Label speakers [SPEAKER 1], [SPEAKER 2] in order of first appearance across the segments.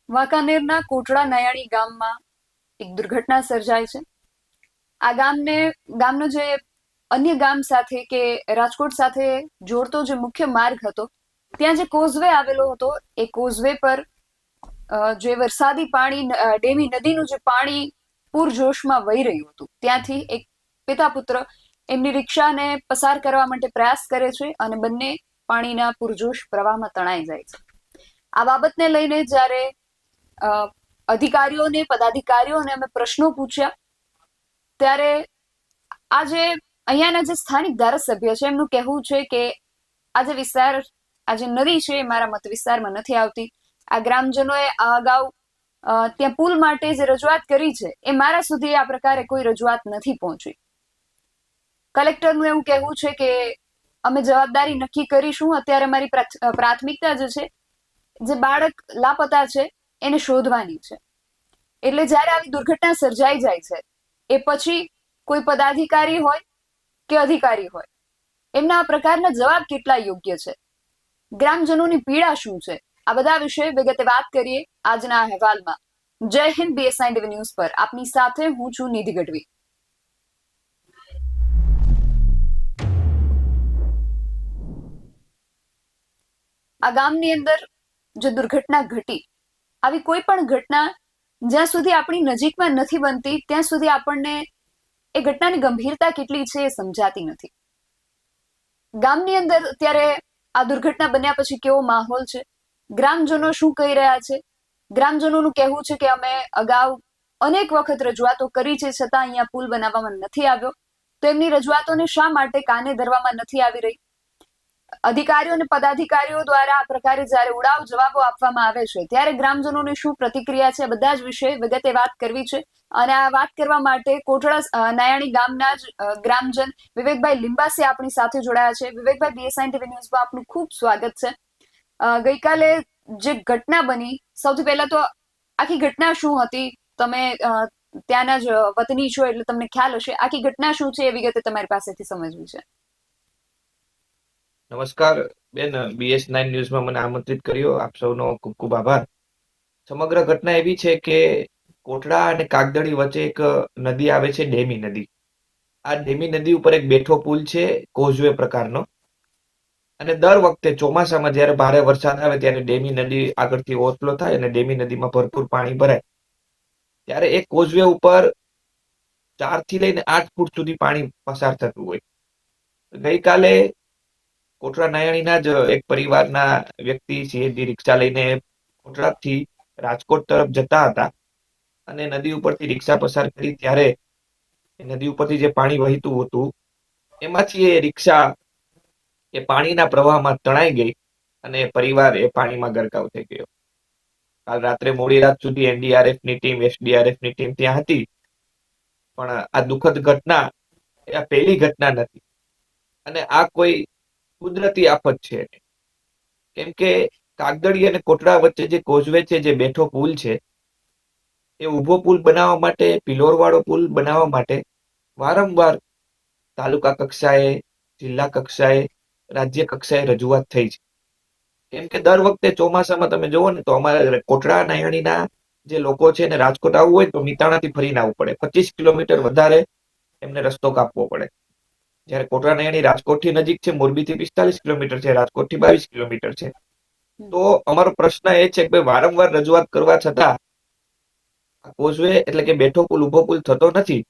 [SPEAKER 1] વાંકાનેરના કોટડા નયાણી ગામમાં એક દુર્ઘટના સર્જાય છે. આ ગામનો જે અન્ય ગામ સાથે કે રાજકોટ સાથે જોડતો જે મુખ્ય માર્ગ હતો, ત્યાં જે કોઝવે આવેલો હતો, એ કોઝવે પર જે વરસાદી પાણી, ડેમી નદીનું જે પાણી પૂરજોશમાં વહી રહ્યું હતું, ત્યાંથી એક પિતા પુત્ર એમની રિક્ષાને પસાર કરવા માટે પ્રયાસ કરે છે અને બંને પાણીના પૂરજોશ પ્રવાહમાં તણાઈ જાય છે. આ બાબતને લઈને જ્યારે અધિકારીઓને, પદાધિકારીઓને અમે પ્રશ્નો પૂછ્યા, ત્યારે આ જે અહીંયાના જે સ્થાનિક ધારાસભ્ય છે, એમનું કહેવું છે કે આ જે નદી છે એ મારા મત વિસ્તારમાં નથી આવતી. આ ગ્રામજનોએ આ અગાઉ ત્યાં પુલ માટે જે રજૂઆત કરી છે, એ મારા સુધી આ પ્રકારે કોઈ રજૂઆત નથી પહોંચી. કલેક્ટરનું એવું કહેવું છે કે અમે જવાબદારી નક્કી કરીશું. અત્યારે મારી પ્રાથમિકતા જે બાળક લાપતા છે એને શોધવાની છે. એટલે જ્યારે આવી દુર્ઘટના સર્જાઈ જાય છે, એ પછી કોઈ પદાધિકારી હોય કે અધિકારી હોય, એમના આ પ્રકારના જવાબ કેટલા યોગ્ય છે, ગ્રામજનોની પીડા શું છે, આ બધા વિશે વિગતે વાત કરીએ આજના અહેવાલમાં. જય હિન્દ, BSI ન્યૂઝ પર આપની સાથે હું છું નિધિ ગઢવી. આ ગામની અંદર જે દુર્ઘટના ઘટી, આવી કોઈ પણ ઘટના જ્યાં સુધી આપણી નજીકમાં નથી બનતી, ત્યાં સુધી આપણને એ ઘટનાની ગંભીરતા કેટલી છે એ સમજાતી નથી. ગામની અંદર અત્યારે આ દુર્ઘટના બન્યા પછી કેવો માહોલ છે, ગ્રામજનો શું કહી રહ્યા છે? ગ્રામજનોનું કહેવું છે કે અમે અગાઉ અનેક વખત રજૂઆતો કરી છે, છતાં અહીંયા પુલ બનાવવામાં નથી આવ્યો. તો એમની રજૂઆતોને શા માટે કાને ધરવામાં નથી આવી રહી? અધિકારીઓ અને પદાધિકારીઓ દ્વારા આ પ્રકારે જ્યારે ઉડાવ જવાબો આપવામાં આવે છે, ત્યારે ગ્રામજનોની શું પ્રતિક્રિયા છે, બધા જ વિશે વિગતે વાત કરવી છે. અને આ વાત કરવા માટે કોટડા નયાણી ગામના જ ગ્રામજન વિવેકભાઈ લિંબાસી આપણી સાથે જોડાયા છે. વિવેકભાઈ, BSI ન્યૂઝમાં આપનું ખૂબ સ્વાગત છે. ગઈકાલે જે ઘટના બની, સૌથી પહેલા તો આખી ઘટના શું હતી? તમે ત્યાંના જ વતની છો એટલે તમને ખ્યાલ હશે. આખી ઘટના શું છે એ વિગતે તમારી પાસેથી સમજવી છે.
[SPEAKER 2] નમસ્કાર બેન, BS9 ન્યૂઝમાં મને આમંત્રિત કર્યો, આપ સૌનો ખૂબ ખૂબ આભાર. સમગ્ર ઘટના એવી છે કે કોટડા અને કાગદડી વચ્ચે એક નદી આવે છે, ડેમી નદી. આ ડેમી નદી ઉપર એક બેઠો પુલ છે, કોઝવે પ્રકારનો. અને દર વખતે ચોમાસામાં જ્યારે ભારે વરસાદ આવે ત્યારે ડેમી નદી આગળથી ઓવરફ્લો થાય અને ડેમી નદીમાં ભરપૂર પાણી ભરાય, ત્યારે એક કોઝવે ઉપર 4 થી લઈને 8 ફૂટ સુધી પાણી પસાર થતું હોય. ગઈકાલે કોટડા નયાણીના જ એક પરિવારના વ્યક્તિ CNG રિક્ષા લઈને કોટડાથી રાજકોટ તરફ જતા હતા અને નદી ઉપરથી રિક્ષા પસાર કરી ત્યારે નદી ઉપરથી જે પાણી વહેતું હતું, એમાંથી એ રિક્ષા એ પાણીના પ્રવાહમાં તણાઈ ગઈ અને પરિવાર એ પાણીમાં ગરકાવ થઈ ગયો. કાલ રાત્રે મોડી રાત સુધી NDRFની ટીમ, SDRFની ટીમ ત્યાં હતી, પણ આ દુઃખદ ઘટના એ આ પહેલી ઘટના નથી અને આ કોઈ કુદરતી આફત છે. કેમ કે કાગદડી અને કોટડા વચ્ચે જે કોઝવે છે, જે બેઠો પુલ છે, એ ઊભો પુલ બનાવવા માટે, પિલોરવાળો પુલ બનાવવા માટે વારંવાર તાલુકા કક્ષાએ, જિલ્લા કક્ષાએ, રાજ્ય કક્ષાએ રજૂઆત થઈ છે. કેમ કે દર વખતે ચોમાસામાં તમે જુઓ ને તો અમારે કોટડા નયાણીના જે લોકો છે ને રાજકોટ આવવું હોય તો મિતાણાથી ફરીને આવવું પડે, 25 કિલોમીટર વધારે એમને રસ્તો કાપવો પડે. જ્યારે કોટડા નયાણી રાજકોટથી નજીક છે, મોરબીથી 45 કિલોમીટર છે, રાજકોટથી 22 કિલોમીટર છે. તો અમારો પ્રશ્ન એ છે કે વારંવાર રજૂઆત કરવા છતાં આ કોઝવે એટલે કે બેઠો પુલ, ઊભો પુલ થતો નથી.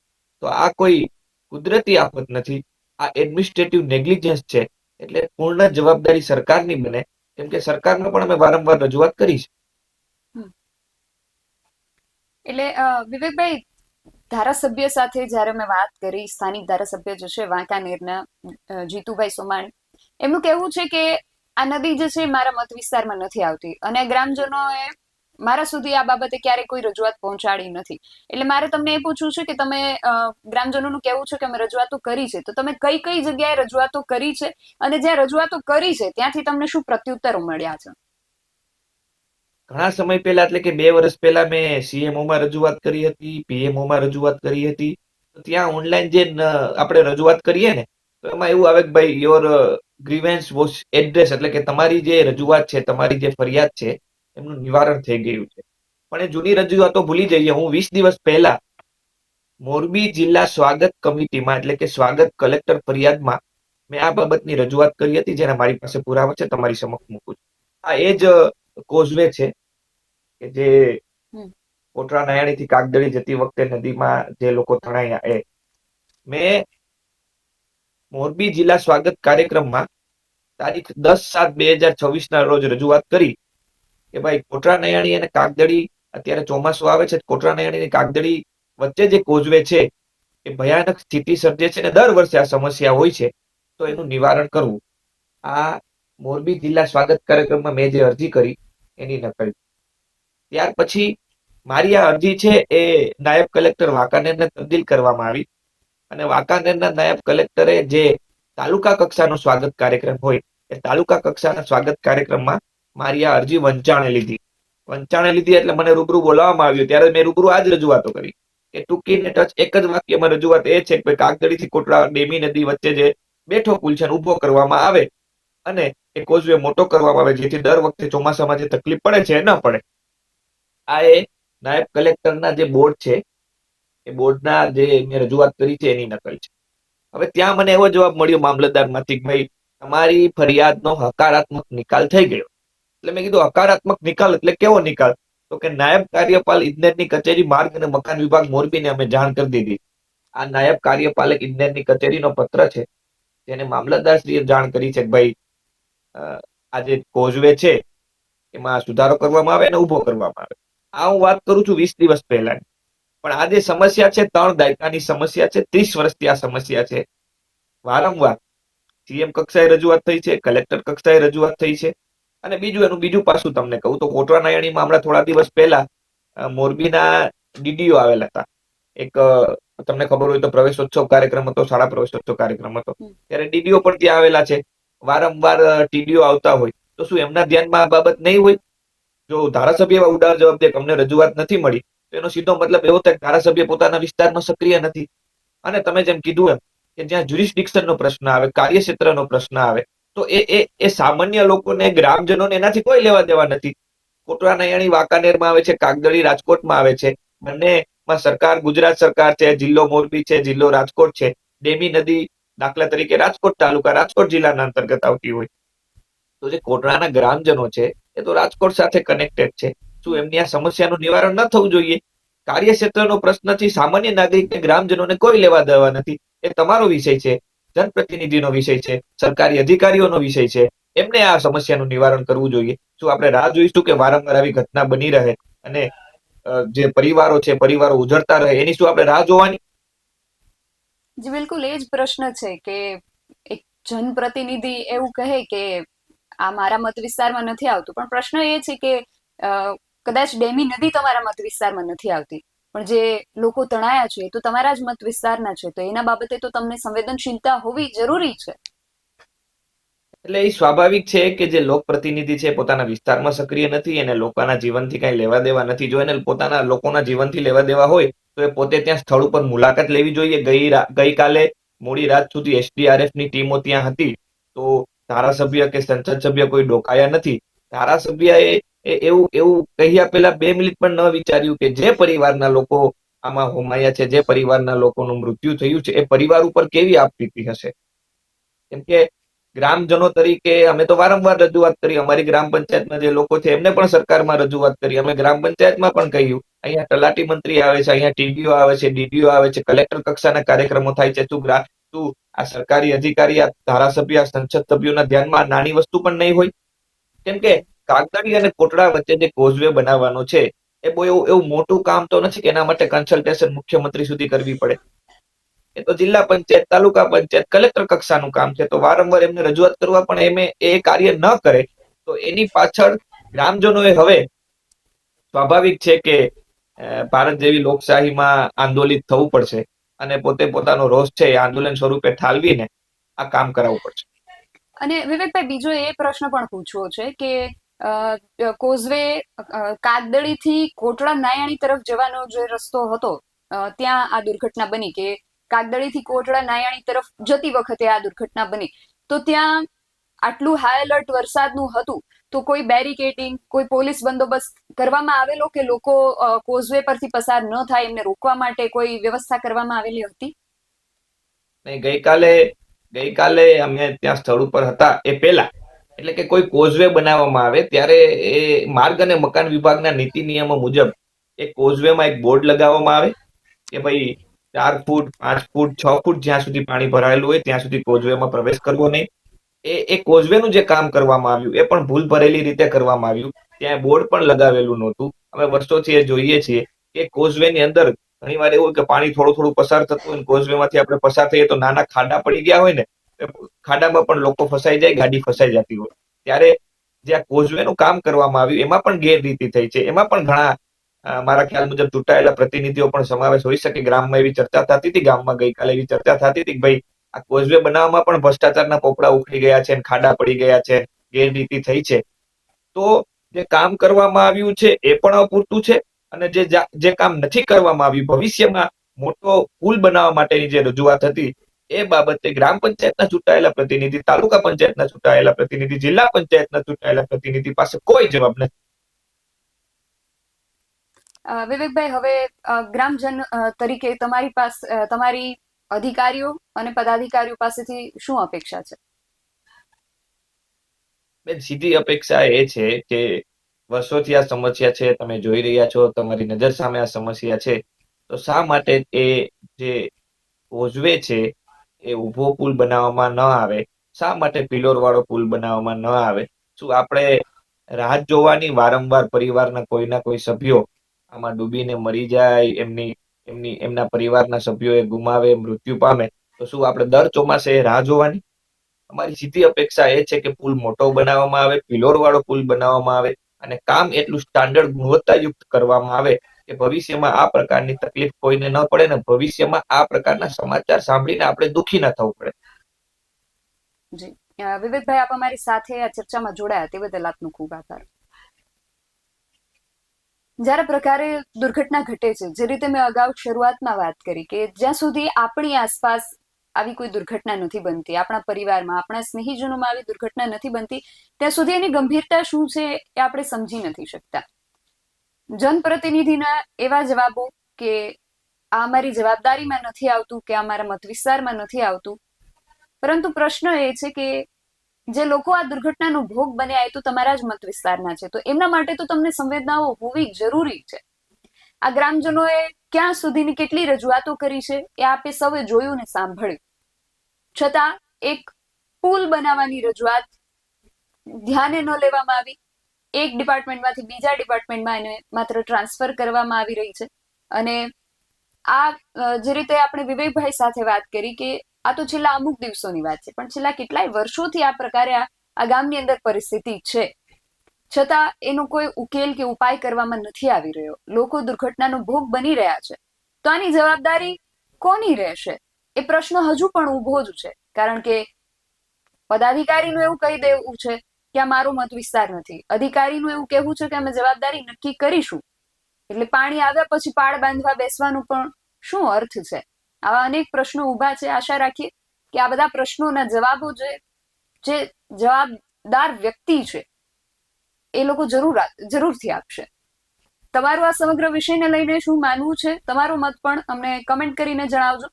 [SPEAKER 2] તો આ કોઈ કુદરતી આફત નથી, આ એડમિનિસ્ટ્રેટિવ નેગ્લિજન્સ છે. એટલે પૂર્ણ જવાબદારી સરકારની બને, કેમ કે સરકારને પણ અમે વારંવાર રજૂઆત કરી છે.
[SPEAKER 1] એટલે વિવેકભાઈ, ધારાસભ્ય સાથે જ્યારે મેં વાત કરી, સ્થાનિક ધારાસભ્ય જે છે વાંકાનેરના જીતુભાઈ સોમાણી, એમનું કહેવું છે કે આ નદી જે છે મારા મત વિસ્તારમાં નથી આવતી અને ગ્રામજનોએ મારા સુધી આ બાબતે ક્યારેય કોઈ રજૂઆત પહોંચાડી નથી. એટલે મારે તમને એ પૂછવું છે કે તમે, ગ્રામજનોનું કહેવું છે કે અમે રજૂઆતો કરી છે, તો તમે કઈ કઈ જગ્યાએ રજૂઆતો કરી છે અને જ્યાં રજૂઆતો કરી છે ત્યાંથી તમને શું પ્રત્યુત્તરો મળ્યા છે?
[SPEAKER 2] ઘણા સમય પહેલા, એટલે કે 2 વર્ષ પહેલા મેં CMOમાં રજૂઆત કરી હતી, PMOમાં રજૂઆત કરી હતી. ત્યાં ઓનલાઈન જે આપણે રજૂઆત કરીએ ને, તો એમાં એવું આવે કે ભાઈ યોર ગ્રીવેન્સ વોઝ એડ્રેસ, એટલે કે તમારી જે રજૂઆત છે, તમારી જે ફરિયાદ છે, એમનું નિવારણ થઈ ગયું છે. પણ એ જૂની રજૂઆતો ભૂલી જઈએ. હું 20 દિવસ પહેલા મોરબી જિલ્લા સ્વાગત કમિટીમાં એટલે કે સ્વાગત કલેક્ટર ફરિયાદમાં મેં આ બાબતની રજૂઆત કરી હતી, જેના મારી પાસે પુરાવા છે, તમારી સમક્ષ મૂકું છું. આ એ જ કોઝવે છે કે જે
[SPEAKER 1] હમ.
[SPEAKER 2] કોટડા નાયાણી થી કાગદડી જતી વખતે નદીમાં જે લોકો તણાયા. મેં મોરબી જિલ્લા સ્વાગત કાર્યક્રમમાં તારીખ 10/7/2026 ના રોજ રજૂઆત કરી કે ભાઈ કોટડા નયાણી અને કાગદડી, અત્યારે ચોમાસું આવે છે, કોટડા નયાણી અને કાગદડી વચ્ચે જે કોઝવે છે એ ભયાનક સ્થિતિ સર્જે છે અને દર વર્ષે આ સમસ્યા હોય છે, તો એનું નિવારણ કરવું. આ મોરબી જિલ્લા સ્વાગત કાર્યક્રમમાં મેં જે અરજી કરી એની નકલ. ત્યાર પછી મારી આ અરજી છે એ નાયબ કલેક્ટર વાંકાનેરને તબદીલ કરવામાં આવી અને વાંકાનેરના નાયબ કલેક્ટરે જે તાલુકા કક્ષાનો સ્વાગત કાર્યક્રમ હોય એ તાલુકા કક્ષાના સ્વાગત કાર્યક્રમમાં મારી આ અરજી વંચાણે લીધી એટલે મને રૂબરૂ બોલાવવામાં આવ્યું. ત્યારે મેં રૂબરૂ આ જ રજૂઆતો કરી કે ટૂંકીને ટચ એક જ વાક્યમાં રજૂઆત એ છે કે કાગદડીથી કોટડા ડેમી નદી વચ્ચે જે બેઠો પુલ છે ઉભો કરવામાં આવે અને એ કોઝવે મોટો કરવામાં આવે, જેથી દર વખતે ચોમાસામાં જે તકલીફ પડે છે એ ન પડે. આ એ નાયબ કલેક્ટરના જે બોર્ડ છે એ બોર્ડના જે મેં રજૂઆત કરી છે એની નકલ છે. હવે ત્યાં મને એવો જવાબ મળ્યો મામલતદારમાંથી કે ભાઈ તમારી ફરિયાદનો હકારાત્મક નિકાલ થઈ ગયો. એટલે મેં કીધું હકારાત્મક નિકાલ એટલે કેવો નિકાલ? તો કે નાયબ કાર્યપાલ ઇજનેરની કચેરી માર્ગ અને મકાન વિભાગ મોરબીને અમે જાણ કરી દીધી. આ નાયબ કાર્યપાલક ઇજનેરની કચેરીનો પત્ર છે જેને મામલતદારશ્રીએ જાણ કરી છે કે ભાઈ આ જે કોઝવે છે એમાં સુધારો કરવામાં આવે અને ઉભો કરવામાં આવે. આ હું વાત કરું છું 20 દિવસ પહેલા. પણ આ જે સમસ્યા છે 3 દાયકાની સમસ્યા છે, 30 વર્ષથી આ સમસ્યા છે. વારંવાર સીએમ કક્ષાએ રજૂઆત થઈ છે, કલેક્ટર કક્ષાએ રજૂઆત થઈ છે. અને એનું બીજું પાસું તમને કહું તો કોટડા નાયાણીમાં હમણાં થોડા દિવસ પહેલા મોરબીના ડીડીઓ આવેલા હતા. એક તમને ખબર હોય તો પ્રવેશોત્સવ કાર્યક્રમ હતો, શાળા પ્રવેશોત્સવ કાર્યક્રમ હતો, ત્યારે ડીડીઓ પણ ત્યાં આવેલા છે. વારંવાર ટીડીઓ આવતા હોય તો શું એમના ધ્યાનમાં આ બાબત નહીં હોય? જો ધારાસભ્ય એવા ઉડાર જવાબ દે કે અમને રજૂઆત નથી મળી, તો એનો સીધો મતલબ એવો થાય કે ધારાસભ્ય પોતાના વિસ્તારમાં સક્રિય નથી. અને તમે જેમ કીધું એમ કે જ્યાં જ્યુરિસ્ડિક્શનનો પ્રશ્ન આવે, કાર્યક્ષેત્રનો પ્રશ્ન આવે, તો એ સામાન્ય લોકોને, ગ્રામજનોને એનાથી કોઈ લેવા દેવા નથી. કોટડા નયાણી વાંકાનેરમાં આવે છે, કાગદડી રાજકોટમાં આવે છે. બંનેમાં સરકાર ગુજરાત સરકાર છે, જિલ્લો મોરબી છે, જિલ્લો રાજકોટ છે. ડેમી નદી દાખલા તરીકે રાજકોટ તાલુકા, રાજકોટ જિલ્લાના અંતર્ગત આવતી હોય. તો જે કોટડાના ગ્રામજનો છે એ તો રાજકોટ સાથે કનેક્ટેડ છે. શું એમની આ સમસ્યાનું નિવારણ ન થવું જોઈએ? કાર્યક્ષેત્રનો પ્રશ્નથી સામાન્ય નાગરિકને, ગ્રામજનોને કોઈ લેવા દેવા નથી. એ તમારો વિષય છે, જનપ્રતિનિધિનો વિષય છે, સરકારી અધિકારીઓનો વિષય છે. એમને આ સમસ્યાનું નિવારણ કરવું જોઈએ. શું આપણે રાહ જોઈશું કે વારંવાર આવી ઘટના બની રહે અને જે પરિવારો છે પરિવારો ઉજળતા રહે? એની શું આપણે રાહ જોવાની?
[SPEAKER 1] જી બિલકુલ, એ જ પ્રશ્ન છે કે એક જનપ્રતિનિધિ એવું કહે કે આ મારા મત વિસ્તારમાં નથી આવતું, પણ પ્રશ્ન એ છે કે કદાચ ડેમી નદી તમારા મત વિસ્તારમાં નથી આવતી, પણ જે લોકો તણાયા છે એ તો તમારા જ મત વિસ્તારના છે, તો એના બાબતે તો તમને સંવેદનશીલતા હોવી જરૂરી છે.
[SPEAKER 2] એટલે એ સ્વાભાવિક છે કે જે લોકપ્રતિનિધિ છે પોતાના વિસ્તારમાં સક્રિય નથી અને લોકોના જીવનથી કઈ લેવા દેવા નથી. જો એને પોતાના લોકોના જીવનથી લેવા દેવા હોય તો એ પોતે ત્યાં સ્થળ ઉપર મુલાકાત લેવી જોઈએ. ગઈકાલે મોડી રાત સુધી એસડીઆરએફ ની ટીમો ત્યાં હતી, તો ધારાસભ્ય કે સંસદ સભ્ય કોઈ ડોકાયા નથી. ધારાસભ્યએ એવું કહ્યા પહેલા 2 મિનિટ પણ ન વિચાર્યું કે જે પરિવારના લોકો આમાં હોમાયા છે, જે પરિવારના લોકોનું મૃત્યુ થયું છે, એ પરિવાર ઉપર કેવી આપવીતી હશે. કેમ કે ગ્રામજનો તરીકે અમે તો વારંવાર રજૂઆત કરી. અમારી ગ્રામ પંચાયતના જે લોકો છે એમને પણ સરકારમાં રજૂઆત કરી. અમે ગ્રામ પંચાયતમાં પણ કહ્યું, અહીંયા તલાટી મંત્રી આવે છે, અહીંયા ટીડીઓ આવે છે, ડીડીઓ આવે છે, કલેક્ટર કક્ષાના કાર્યક્રમો થાય છે. શું આ સરકારી અધિકારી, આ ધારાસભ્ય, સંસદ સભ્યોના ધ્યાનમાં નાની વસ્તુ પણ નહીં હોય? કેમ કે કાગદડી અને કોટડા વચ્ચે જે કોઝવે બનાવવાનો છે એ બહુ એવું મોટું કામ તો નથી કે એના માટે કન્સલ્ટેશન મુખ્યમંત્રી સુધી કરવી પડે. એ તો જિલ્લા પંચાયત, તાલુકા પંચાયત, કલેક્ટર કક્ષાનું કામ છે. તો વારંવાર એમને રજૂઆત કરવા પણ એ કાર્ય ન કરે તો એની પાછળ ગ્રામજનોએ હવે સ્વાભાવિક છે કે ભારત જેવી લોકશાહીમાં આંદોલિત થવું પડશે અને પોતે પોતાનો રોષ છે એ આંદોલન સ્વરૂપે ઠાલવીને આ કામ કરાવવું પડશે.
[SPEAKER 1] અને વિવેકભાઈ, બીજો એ પ્રશ્ન પણ પૂછવો છે કે કોઝવે કાગદડીથી કોટડા નાયાણી તરફ જવાનો જે રસ્તો હતો, ત્યાં આ દુર્ઘટના બની કે કાગદડીથી કોટડા નાયાણી તરફ જતી વખતે આ દુર્ઘટના બની, તો ત્યાં આટલું હાઈ એલર્ટ વરસાદનું હતું તો કોઈ બેરિકેડિંગ, કોઈ પોલીસ બંદોબસ્ત કરવામાં આવેલો કે લોકો કોઝવે પરથી પસાર ન થાય એમને રોકવા માટે કોઈ વ્યવસ્થા કરવામાં આવેલી હતી?
[SPEAKER 2] નહીં, ગઈકાલે અમે ત્યાં સ્થળ ઉપર હતા એ પહેલા, એટલે કે કોઈ કોઝવે બનાવવામાં આવે ત્યારે એ માર્ગ અને મકાન વિભાગના નીતિ નિયમો મુજબ એ કોઝવેમાં એક બોર્ડ લગાવવામાં આવે કે ભાઈ 4 ફૂટ, 5 ફૂટ, 6 ફૂટ જ્યાં સુધી પાણી ભરાયેલું હોય ત્યાં સુધી કોઝવેમાં પ્રવેશ કરવો નહીં. એ કોઝવેનું જે કામ કરવામાં આવ્યું એ પણ ભૂલ ભરેલી રીતે કરવામાં આવ્યું. ત્યાં બોર્ડ પણ લગાવેલું નહોતું. અમે વર્ષોથી એ જોઈએ છીએ કે કોઝવેની અંદર ઘણીવાર એવું હોય કે પાણી થોડું થોડું પસાર થતું હોય ને કોઝવેમાંથી આપણે પસાર થઈએ તો નાના ખાડા પડી ગયા હોય ને, એ ખાડામાં પણ લોકો ફસાઈ જાય, ગાડી ફસાઈ જતી હોય. ત્યારે જે આ કોઝવેનું કામ કરવામાં આવ્યું એમાં પણ ગેરરીતિ થઈ છે. એમાં પણ ઘણા મારા ખ્યાલ મુજબ ચૂંટાયેલા પ્રતિનિધિઓ પણ સમાવેશ હોઈ શકે. ગ્રામમાં એવી ચર્ચા થતી હતી, ગામમાં ગઈકાલે એવી ચર્ચા થતી હતી કે ભાઈ આ કોઝવે બનાવવામાં પણ ભ્રષ્ટાચારના પોપડા ઉખડી ગયા છે, ખાડા પડી ગયા છે, ગેરરીતિ થઈ છે. તો જે કામ કરવામાં આવ્યું છે એ પણ અપૂરતું છે, અને જે કામ નથી કરવામાં આવ્યું, ભવિષ્યમાં મોટો પુલ બનાવવા માટેની જે રજૂઆત હતી એ બાબતે ગ્રામ પંચાયતના ચૂંટાયેલા પ્રતિનિધિ, તાલુકા પંચાયતના ચૂંટાયેલા પ્રતિનિધિ, જિલ્લા પંચાયતના ચૂંટાયેલા પ્રતિનિધિ પાસે કોઈ જવાબ નથી.
[SPEAKER 1] વિવેકભાઈ, હવે ગ્રામજન તરીકે તમારી પાસે, તમારી અધિકારીઓ અને પદાધિકારીઓ પાસેથી શું અપેક્ષા છે?
[SPEAKER 2] બેન, સીધી અપેક્ષા એ છે કે વર્ષોથી આ સમસ્યા છે, તમે જોઈ રહ્યા છો, તમારી નજર સામે આ સમસ્યા છે, તો શા માટે એ જે કોઝવે છે એ ઊભો પુલ બનાવવામાં ન આવે? શા માટે પિલોર વાળો પુલ બનાવવામાં ન આવે? શું આપણે રાહ જોવાની વારંવાર પરિવારના કોઈના કોઈ સભ્યો આમાં ડૂબીને મરી જાય, એમના પરિવારના સભ્યો એ ગુમાવે, મૃત્યુ પામે, તો શું આપણે દર ચોમાસે રાહ જોવાની? અમારી સીધી અપેક્ષા એ છે કે પુલ મોટો બનાવવામાં આવે, પિલોર વાળો પુલ બનાવવામાં આવે, અને કામ એટલું સ્ટાન્ડર્ડ ગુણવત્તાયુક્ત કરવામાં આવે કે ભવિષ્યમાં આ પ્રકારની તકલીફ કોઈને ન પડે ને ભવિષ્યમાં આ પ્રકારના સમાચાર સાંભળીને આપણે દુઃખી ન થવું પડે.
[SPEAKER 1] જી, વિવેકભાઈ, આપ અમારી સાથે આ ચર્ચામાં જોડાયા તે બદલ આપનો ખૂબ આભાર. જ્યારે પ્રકારે દુર્ઘટના ઘટે છે, જે રીતે મેં અગાઉ શરૂઆતમાં વાત કરી કે જ્યાં સુધી આપણી આસપાસ આવી કોઈ દુર્ઘટના નથી બનતી, આપણા પરિવારમાં, આપણા સ્નેહીજનોમાં આવી દુર્ઘટના નથી બનતી, ત્યાં સુધી એની ગંભીરતા શું છે એ આપણે સમજી નથી શકતા. જનપ્રતિનિધિના એવા જવાબો કે આ અમારી જવાબદારીમાં નથી આવતું, કે અમારા મત વિસ્તારમાં નથી આવતું, પરંતુ પ્રશ્ન એ છે કે જે લોકો આ દુર્ઘટનાનો ભોગ બન્યા એ તો તમારા જ મત વિસ્તારના છે, તો એમના માટે તો તમને સંવેદનાઓ હોવી જરૂરી છે. આ ગ્રામજનોએ ક્યાં સુધીની કેટલી રજૂઆતો કરી છે એ આપે સૌએ જોયું ને સાંભળ્યું, છતાં એક પુલ બનાવવાની રજૂઆત ધ્યાને ન લેવામાં આવી. એક ડિપાર્ટમેન્ટમાંથી બીજા ડિપાર્ટમેન્ટમાં એને માત્ર ટ્રાન્સફર કરવામાં આવી રહી છે. અને આ જે રીતે આપણે વિવેકભાઈ સાથે વાત કરી કે આ તો છેલ્લા અમુક દિવસોની વાત છે, પણ છેલ્લા કેટલાય વર્ષોથી આ પ્રકારે આ ગામની અંદર પરિસ્થિતિ છે, છતાં એનો કોઈ ઉકેલ કે ઉપાય કરવામાં નથી આવી રહ્યો. લોકો દુર્ઘટનાનો ભોગ બની રહ્યા છે, તો આની જવાબદારી કોની રહેશે એ પ્રશ્ન હજુ પણ ઊભો જ છે. કારણ કે પદાધિકારીનું એવું કહી દેવું છે કે આ મારો મત વિસ્તાર નથી, અધિકારીનું એવું કહેવું છે કે અમે જવાબદારી નક્કી કરીશું, એટલે પાણી આવ્યા પછી પાળ બાંધવા બેસવાનું પણ શું અર્થ છે? આવા અનેક પ્રશ્નો ઊભા છે. આશા રાખીએ કે આ બધા પ્રશ્નોના જવાબો જે જવાબદાર વ્યક્તિ છે એ લોકો જરૂરથી આપશે. તમારું આ સમગ્ર વિષયને લઈને શું માનવું છે, તમારો મત પણ અમને કમેન્ટ કરીને જણાવજો.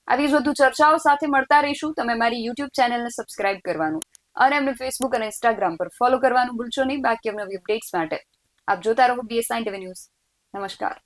[SPEAKER 1] આવી જ વધુ ચર્ચાઓ સાથે મળતા રહીશું. તમે મારી યુટ્યુબ ચેનલને સબસ્ક્રાઇબ કરવાનું અને અમને ફેસબુક અને ઇન્સ્ટાગ્રામ પર ફોલો કરવાનું ભૂલશો નહીં. બાકી અમને અપડેટ્સ માટે આપ જોતા રહો BS9 TV ન્યૂઝ. નમસ્કાર.